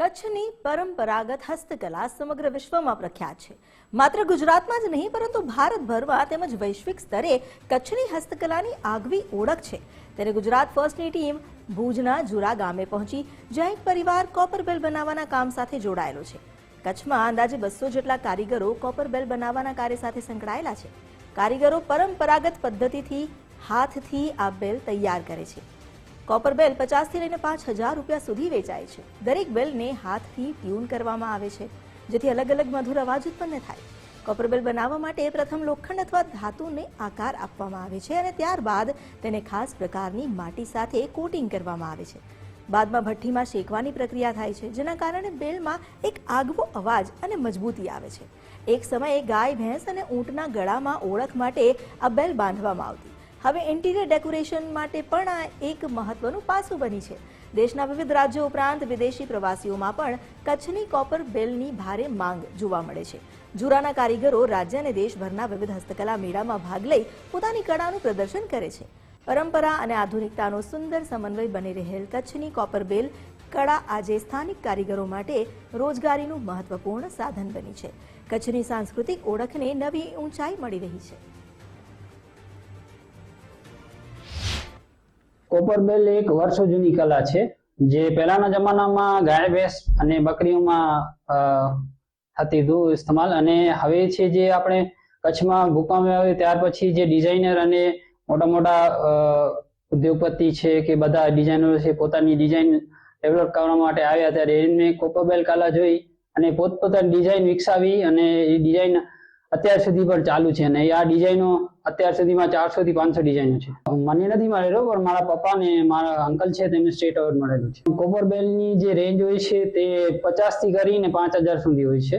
કચ્છની પરંપરાગત હસ્તકલા સમગ્ર વિશ્વમાં પ્રખ્યાત છે। માત્ર ગુજરાતમાં જ નહીં પરંતુ ભારતભરમાં તેમજ વૈશ્વિક સ્તરે કચ્છની હસ્તકલાની આગવી ઓળખ છે। ત્યારે ગુજરાત ફર્સ્ટની ટીમ ભુજના જુરા ગામે પહોંચી જ્યાં એક પરિવાર કોપર બેલ બનાવવાના કામ સાથે જોડાયેલો છે। કચ્છમાં અંદાજે 200 જેટલા કારીગરો કોપર બેલ બનાવવાના કાર્ય સાથે સંકળાયેલા છે। કારીગરો પરંપરાગત પદ્ધતિથી હાથથી આ બેલ તૈયાર કરે છે। કોપર બેલ 50 થી લઈને 5000 રૂપિયા સુધી વેચાય છે। દરેક બેલને હાથથી ટ્યુન કરવામાં આવે છે જેથી અલગ અલગ મધુર અવાજ ઉત્પન્ન થાય। કોપર બેલ બનાવવા માટે પ્રથમ લોખંડ અથવા ધાતુને આકાર આપવામાં આવે છે અને ત્યારબાદ તેને ખાસ પ્રકારની માટી સાથે કોટિંગ કરવામાં આવે છે। બાદમાં ભઠ્ઠીમાં શેકવાની પ્રક્રિયા થાય છે જેના કારણે બેલમાં એક આગવો અવાજ અને મજબૂતી આવે છે। એક સમયે ગાય ભેંસ અને ઊંટના ગળામાં ઓળખ માટે આ બેલ બાંધવામાં આવતી। હવે ઇન્ટિરિયર ડેકોરેશન માટે પણ આ એક મહત્વનું પાસું બની છે। દેશના વિવિધ રાજ્યો ઉપરાંત વિદેશી પ્રવાસીઓમાં પણ કચ્છની કોપર બેલની ભારે માંગ જોવા મળે છે। જુરાના કારીગરો રાજ્ય અને દેશભરના વિવિધ હસ્તકલા મેળામાં ભાગ લઈ પોતાની કળાનું પ્રદર્શન કરે છે। પરંપરા અને આધુનિકતાનો સુંદર સમન્વય બની રહેલ કચ્છની કોપર બેલ કળા આજે સ્થાનિક કારીગરો માટે રોજગારીનું મહત્વપૂર્ણ સાધન બની છે। કચ્છની સાંસ્કૃતિક ઓળખને નવી ઊંચાઈ મળી રહી છે। કોપર બેલ એક વર્ષો જૂની કલા છે જે પહેલાના જમાનામાં ગાય ભેંસ અને બકરીઓમાં થતી હતું ઇસ્તેમાલ, અને હવે છે જે આપણે કચ્છમાં ભૂકંપ આવે ત્યાર પછી જે ડિઝાઇનર અને મોટા મોટા ઉદ્યોગપતિ છે કે બધા ડિઝાઇનરો છે પોતાની ડિઝાઇન ડેવલપ કરવા માટે આવ્યા ત્યારે એમને કોપર બેલ કલા જોઈ અને પોતપોતાની ડિઝાઇન વિકસાવી અને એ ડિઝાઇન અત્યાર સુધી પણ ચાલુ છે। અને આ ડિઝાઇનો અત્યાર સુધીમાં 400 થી 500 ડિઝાઇનો છે। મને નથી મળેલો પણ મારા પપ્પા ને મારા અંકલ છે તેમને સ્ટેટ એવોર્ડ મળેલું છે। કોપર બેલની જે રેન્જ હોય છે તે 50 થી કરીને 5000 સુધી હોય છે।